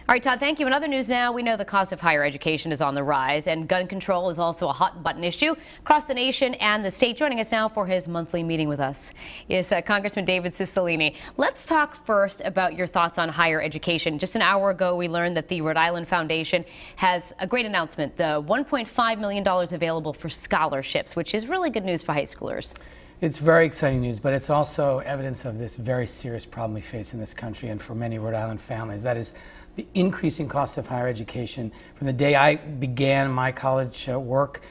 All right, Todd, thank you. In other news now, we know the cost of higher education is on the rise, and gun control is also a hot-button issue across the nation and the state. Joining us now for his monthly meeting with us is Congressman David Cicilline. Let's talk first about your thoughts on higher education. Just an hour ago, we learned that the Rhode Island Foundation has a great announcement, the $1.5 million available for scholarships, which is really good news for high schoolers. It's very exciting news, but it's also evidence of this very serious problem we face in this country and for many Rhode Island families. That is the increasing cost of higher education. From the day I began my college work,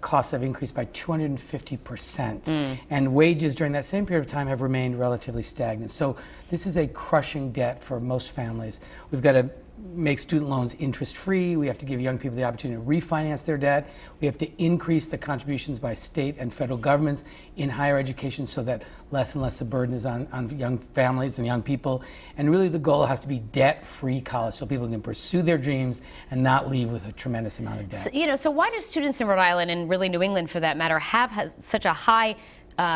costs have increased by 250%. And wages during that same period of time have remained relatively stagnant. So this is a crushing debt for most families. We've got to make student loans interest-free. We have to give young people the opportunity to refinance their debt. We have to increase the contributions by state and federal governments in higher education so that less and less the burden is on young families and young people. And really the goal has to be debt-free college so people can pursue their dreams and not leave with a tremendous amount of debt. So why do students in Rhode Island, and really New England for that matter, have such a high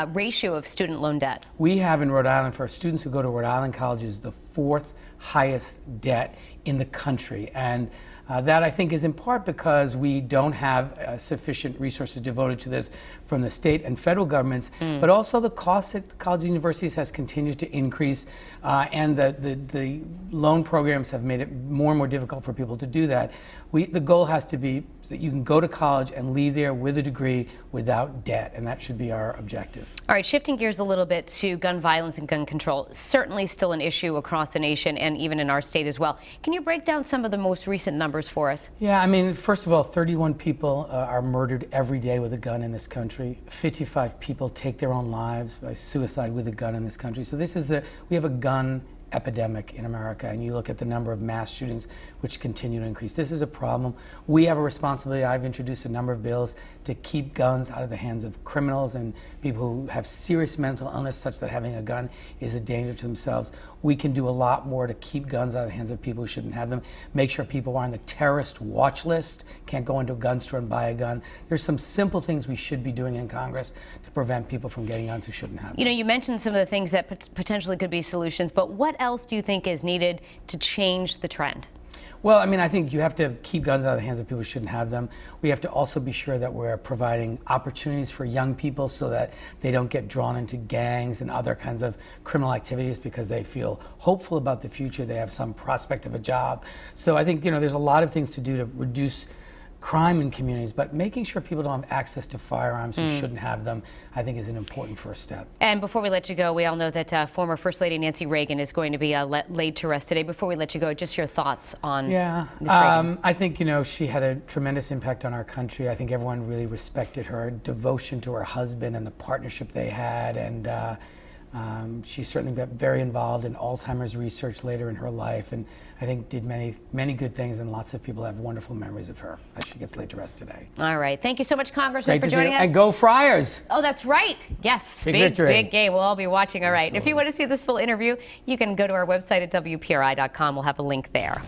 ratio of student loan debt? We have in Rhode Island, for students who go to Rhode Island colleges, the fourth highest debt in the country. And that I think is in part because we don't have sufficient resources devoted to this from the state and federal governments, but also the cost at colleges and universities has continued to increase, and the loan programs have made it more and more difficult for people to do that. The goal has to be that you can go to college and leave there with a degree without debt, and that should be our objective. All right, shifting gears a little bit to gun violence and gun control, certainly still an issue across the nation and even in our state as well. Can you break down some of the most recent numbers for us? Yeah, I mean, first of all, 31 people are murdered every day with a gun in this country. 55 people take their own lives by suicide with a gun in this country. So we have a gun epidemic in America, and you look at the number of mass shootings which continue to increase. This is a problem. We have a responsibility. I've introduced a number of bills to keep guns out of the hands of criminals and people who have serious mental illness such that having a gun is a danger to themselves. We can do a lot more to keep guns out of the hands of people who shouldn't have them. Make sure people are on the terrorist watch list, can't go into a gun store and buy a gun. There's some simple things we should be doing in Congress to prevent people from getting guns who shouldn't have them. You know, you mentioned some of the things that potentially could be solutions, but what else do you think is needed to change the trend? Well, I mean, I think you have to keep guns out of the hands of people who shouldn't have them. We have to also be sure that we're providing opportunities for young people so that they don't get drawn into gangs and other kinds of criminal activities because they feel hopeful about the future. They have some prospect of a job. So I think, there's a lot of things to do to reduce crime in communities, but making sure people don't have access to firearms who shouldn't have them, I think, is an important first step. And before we let you go, we all know that former First Lady Nancy Reagan is going to be laid to rest today. Before we let you go, just your thoughts on Ms. Reagan. I think, she had a tremendous impact on our country. I think everyone really respected her devotion to her husband and the partnership they had, and she certainly got very involved in Alzheimer's research later in her life, and I think did many good things, and lots of people have wonderful memories of her as she gets laid to rest today. All right. Thank you so much, Congressman, for joining us. And go Friars! Oh, that's right. Yes. Big game. We'll all be watching. All right. Absolutely. If you want to see this full interview, you can go to our website at WPRI.com. We'll have a link there.